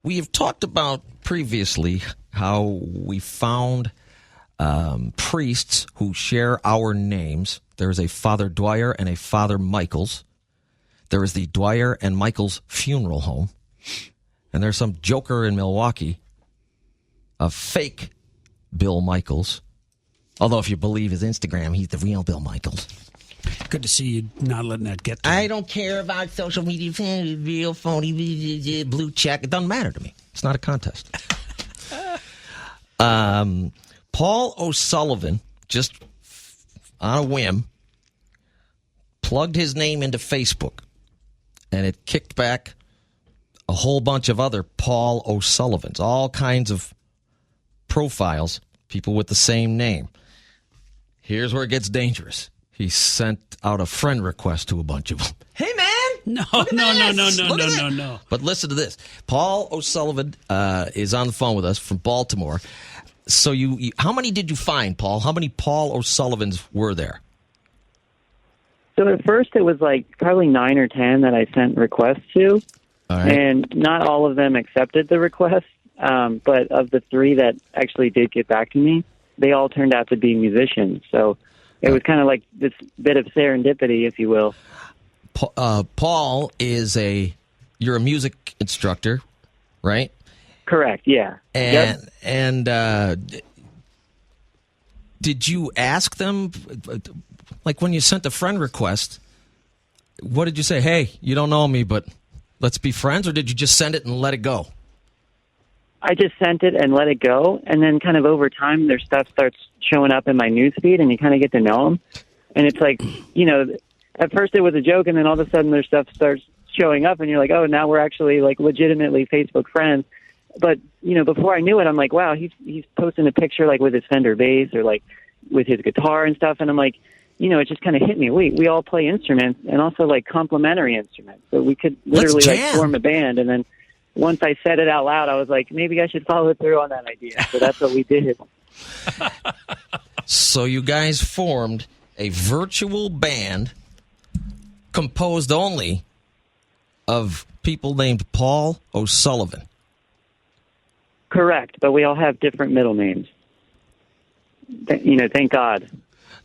we have talked about previously how we found priests who share our names. There is a Father Dwyer and a Father Michaels. There is the Dwyer and Michaels Funeral Home. And there's some joker in Milwaukee, a fake Bill Michaels. Although if you believe his Instagram, he's the real Bill Michaels. Good to see you not letting that get to I me. don't care about social media, real phony, blue check. It doesn't matter to me. It's not a contest. Paul O'Sullivan, just on a whim, plugged his name into Facebook, and it kicked back a whole bunch of other Paul O'Sullivans, all kinds of profiles, people with the same name. Here's where it gets dangerous. He sent out a friend request to a bunch of them. Hey, man! No. But listen to this. Paul O'Sullivan is on the phone with us from Baltimore. So you how many did you find, Paul? How many Paul O'Sullivans were there? So at first it was like probably 9 or 10 that I sent requests to. All right. And not all of them accepted the request. But of the 3 that actually did get back to me, they all turned out to be musicians. So it was kind of like this bit of serendipity, if you will. Paul you're a music instructor, right? Correct, yeah. And did you ask them, like when you sent a friend request, what did you say? Hey, you don't know me, but let's be friends? Or did you just send it and let it go? I just sent it and let it go, and then kind of over time their stuff starts showing up in my newsfeed, and you kind of get to know them. And it's like, at first it was a joke, and then all of a sudden their stuff starts showing up, and you're like, oh, now we're actually like legitimately Facebook friends. But, before I knew it, I'm like, wow, he's posting a picture like with his Fender bass or like with his guitar and stuff, and I'm like, it just kind of hit me. We all play instruments and also like complementary instruments, so we could literally like form a band. And then once I said it out loud, I was like, maybe I should follow through on that idea. So that's what we did. So you guys formed a virtual band composed only of people named Paul O'Sullivan. Correct, but we all have different middle names. Thank God.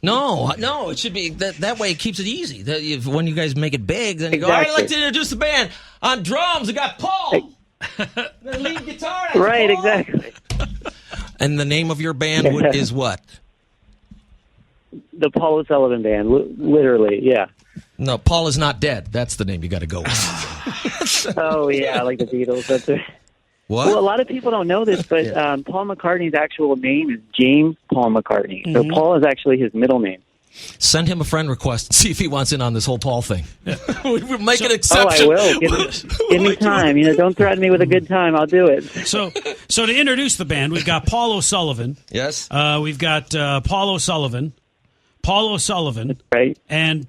No, it should be that way. It keeps it easy. When you guys make it big, then you go, Exactly. I'd like to introduce the band. On drums, I got Paul. The lead guitar. Right, Paul. exactly. And the name of your band is what? The Paul O'Sullivan Band, literally, yeah. No, Paul is not dead. That's the name you got to go with. Oh, yeah, like the Beatles. That's it. What? Well, a lot of people don't know this, but Paul McCartney's actual name is James Paul McCartney. So Paul is actually his middle name. Send him a friend request and see if he wants in on this whole Paul thing. We'll make an exception. Oh, I will. Give me time. Don't threaten me with a good time. I'll do it. So to introduce the band, we've got Paul O'Sullivan. Yes. We've got Paul O'Sullivan. Right. And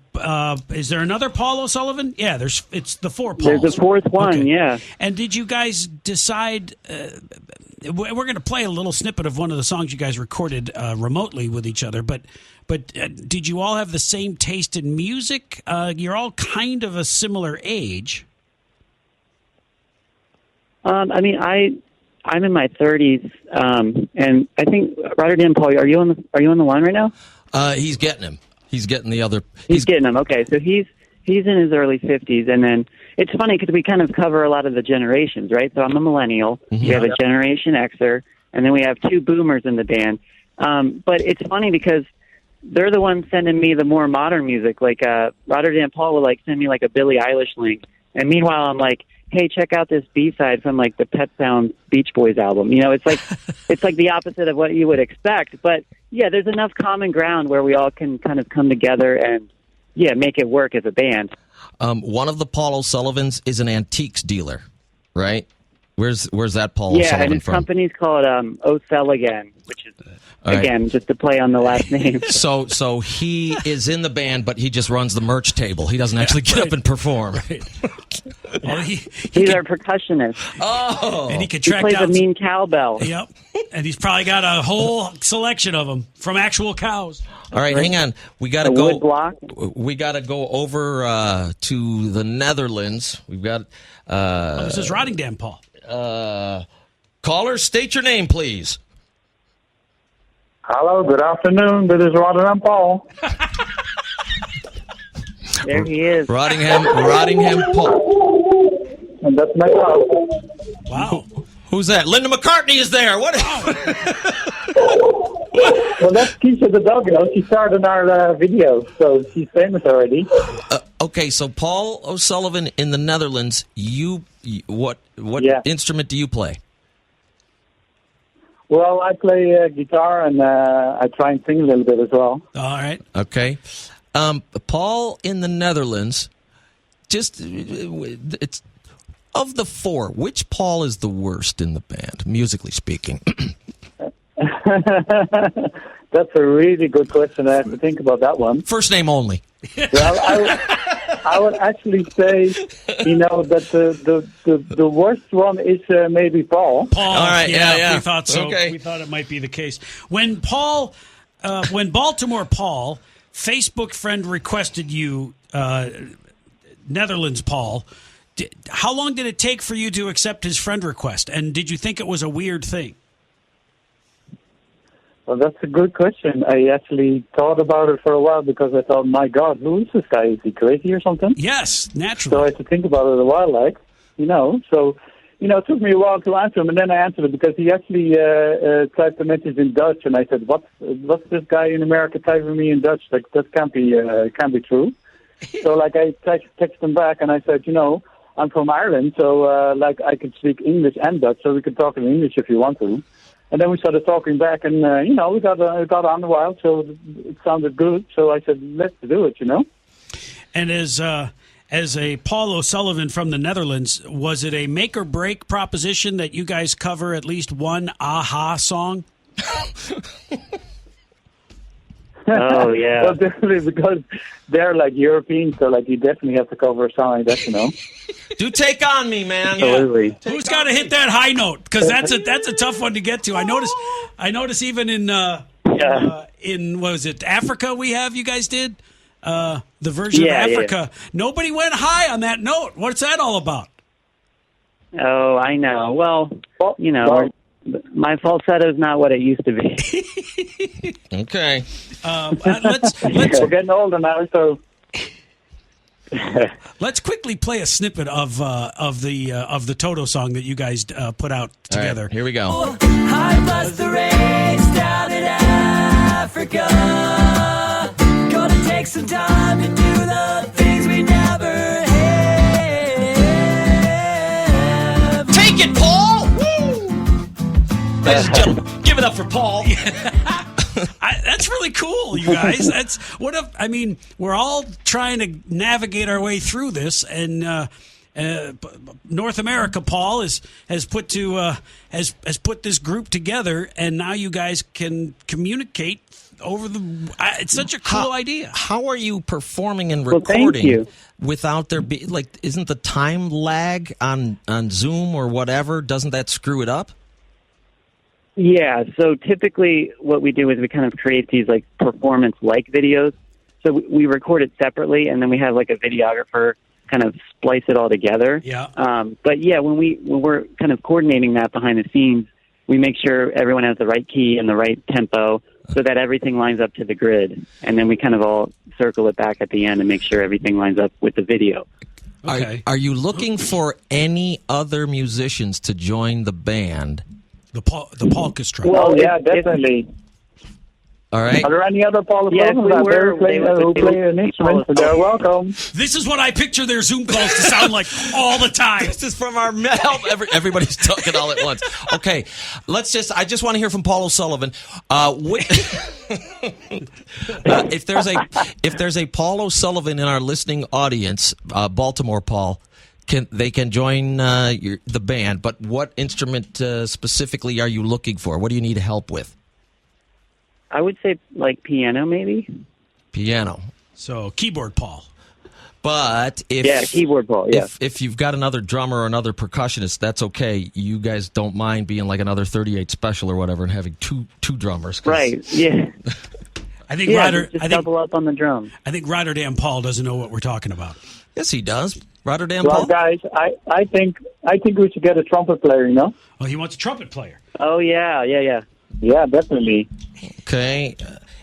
is there another Paul O'Sullivan? Yeah, it's the 4 Pauls. There's a 4th one, okay. Yeah. And did you guys decide... we're going to play a little snippet of one of the songs you guys recorded remotely with each other, but did you all have the same taste in music? You're all kind of a similar age. I'm in my 30s, and I think Rotterdam Paul. Are you on the line right now? He's getting him. He's getting the other. He's getting him. Okay, so he's in his early 50s, and then it's funny because we kind of cover a lot of the generations, right? So I'm a millennial. Mm-hmm. We have a Generation Xer, and then we have 2 boomers in the band. But it's funny because they're the ones sending me the more modern music. Like Rotterdam Paul will like send me like a Billie Eilish link, and meanwhile I'm like, hey, check out this B-side from like the Pet Sounds Beach Boys album. It's like it's like the opposite of what you would expect. But yeah, there's enough common ground where we all can kind of come together and make it work as a band. One of the Paul O'Sullivans is an antiques dealer, right? Where's that Paul O'Sullivan and his from? company's called O'Sullivan, which is just to play on the last name. So he is in the band, but he just runs the merch table. He doesn't actually get up and perform. Well, he's our percussionist. Oh, and he can track plays down a mean cowbell. Yep, and he's probably got a whole selection of them from actual cows. All right, hang on. We got to go. Wood block. We got to go over to the Netherlands. We've got. This is Rotterdam Paul. Caller, state your name, please. Hello, good afternoon. This is Rotterdam Paul. There he is. Rotterdam Paul. And that's my dog. Wow. Who's that? Linda McCartney is there. What? Well, that's Keisha the dog, She starred in our video, so she's famous already. Okay, so Paul O'Sullivan in the Netherlands, what instrument do you play? Well, I play guitar, and I try and sing a little bit as well. All right. Okay. Paul in the Netherlands, it's of the four, which Paul is the worst in the band, musically speaking? That's a really good question. I have to think about that one. First name only. Well, I would actually say, that the worst one is maybe Paul. Paul. All right, yeah. We thought so. Okay. We thought it might be the case. When Baltimore Paul, Facebook friend requested you, Netherlands Paul, how long did it take for you to accept his friend request? And did you think it was a weird thing? Well, that's a good question. I actually thought about it for a while because I thought, my God, who is this guy? Is he crazy or something? Yes, naturally. So I had to think about it a while, So, it took me a while to answer him, and then I answered it because he actually typed the message in Dutch, and I said, what's this guy in America typing me in Dutch? Like, that can't be true. So, I texted him back, and I said, I'm from Ireland, so, I could speak English and Dutch, so we could talk in English if you want to. And then we started talking back, and, we got on a while, so it sounded good. So I said, let's do it, And as a Paul O'Sullivan from the Netherlands, was it a make-or-break proposition that you guys cover at least one Aha song? Oh, yeah. Well, definitely, because they're, European, so, you definitely have to cover a song like that, Do Take On Me, man. Absolutely. Who's got to hit that high note? Because that's a tough one to get to. I notice even in what was it, Africa? You guys did the version of Africa. Yeah. Nobody went high on that note. What's that all about? Oh, I know. Well, my falsetto is not what it used to be. Okay. Let's We're getting older now, so. Let's quickly play a snippet of the Toto song that you guys put out together. All right, here we go. High plus the race down in Africa. Gonna take some time to do the things we never have. Take it, Paul! Woo! Ladies and gentlemen, give it up for Paul. That's really cool, you guys. That's we're all trying to navigate our way through this, and North America, Paul has put this group together, and now you guys can communicate over the. It's such a cool idea. How are you performing and recording without there be isn't the time lag on Zoom or whatever? Doesn't that screw it up? Yeah, so typically what we do is we kind of create these performance-like videos. So we record it separately, and then we have a videographer kind of splice it all together. Yeah. But yeah, when we're kind of coordinating that behind the scenes, we make sure everyone has the right key and the right tempo so that everything lines up to the grid. And then we kind of all circle it back at the end and make sure everything lines up with the video. Okay. Are you looking for any other musicians to join the band? The Polkestra. Well, yeah, definitely. All right. Are there any other Paul Yeah, who play an instrument? They're welcome. This is what I picture their Zoom calls to sound like all the time. This is from our help. Everybody's talking all at once. Okay, I just want to hear from Paul O'Sullivan. If there's a Paul O'Sullivan in our listening audience, Baltimore Paul, they can join the band. But what instrument specifically are you looking for? What do you need help with? I would say piano, maybe. Piano. So keyboard Paul. But keyboard Paul. Yeah. If you've got another drummer or another percussionist, that's okay. You guys don't mind being like another 38 special or whatever and having two drummers. Right. Yeah. I think double up on the drum. I think Rotterdam Paul doesn't know what we're talking about. Yes, he does. Rotterdam Well, Paul? guys, I think we should get a trumpet player. You know? Oh, he wants a trumpet player. Oh, yeah. Yeah, definitely. Okay.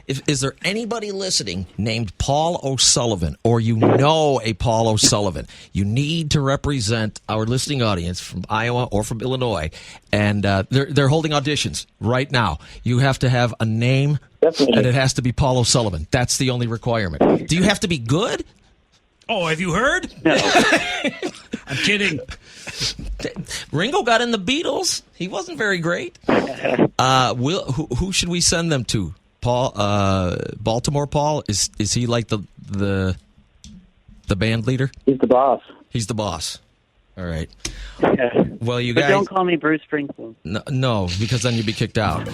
Is there anybody listening named Paul O'Sullivan, or you know a Paul O'Sullivan? You need to represent our listening audience from Iowa or from Illinois, and they're holding auditions right now. You have to have a name, Definitely. and it has to be Paul O'Sullivan. That's the only requirement. Do you have to be good? Oh, have you heard? No. I'm kidding. Ringo got in the Beatles. He wasn't very great. Who should we send them to? Paul, Baltimore Paul, is he like the band leader? He's the boss. He's the boss. All right. Yeah. Well, you But guys. don't call me Bruce Springsteen. No, because then you'd be kicked out.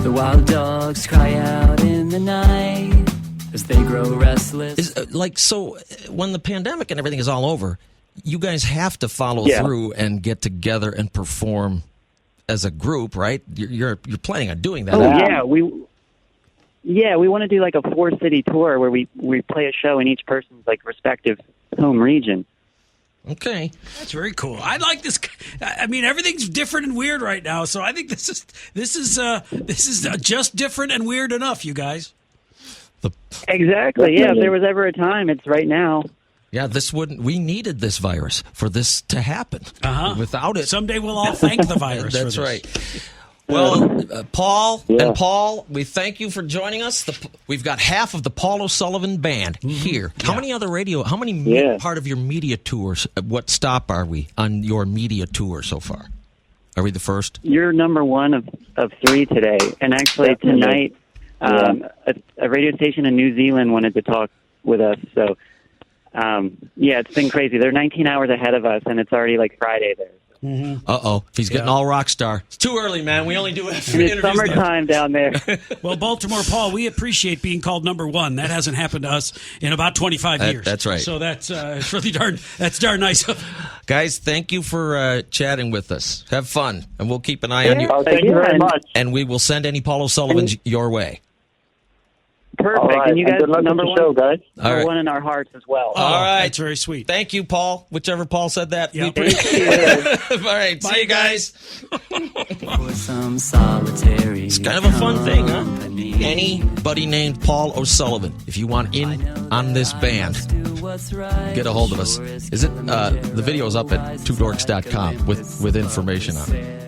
The wild dogs cry out in the night as they grow restless. So when the pandemic and everything is all over, you guys have to follow through and get together and perform as a group, right? You're planning on doing that. Oh, yeah. We want to do like a 4-city tour where we play a show in each person's like respective home region. Okay. That's very cool. I like this. I mean, everything's different and weird right now, so I think this is just different and weird enough, you guys. Exactly. Yeah. If there was ever a time, it's right now. Yeah, we needed this virus for this to happen. Without it. Someday we'll all thank the virus. That's for this. right. Well, Paul and Paul, we thank you for joining us. We've got half of the Paul O'Sullivan Band here. How many other part of your media tours? What stop are we on your media tour so far? Are we the first? You're number one of 3 today. And actually tonight, a radio station in New Zealand wanted to talk with us. So, it's been crazy. They're 19 hours ahead of us, and it's already like Friday there. Uh-oh. He's getting all rock star. It's too early, man. We only do it for And it's summertime down there. Well, Baltimore Paul, we appreciate being called number one. That hasn't happened to us in about 25 years. That's right. So that's it's really darn nice. Guys, thank you for chatting with us. Have fun, and we'll keep an eye on you. Oh, thank you very much. And we will send any Paul O'Sullivans your way. Perfect. All right. And you guys, good luck number with the show, guys. number one in our hearts as well. All right. That's very sweet. Thank you, Paul. Whichever Paul said that. Yep. We appreciate it. All right. Bye, See you guys. For some solitary It's kind of a fun thing, huh? company. Anybody named Paul O'Sullivan, if you want in on this band, get a hold of us. Is it the video's up at twodorks.com with information on it.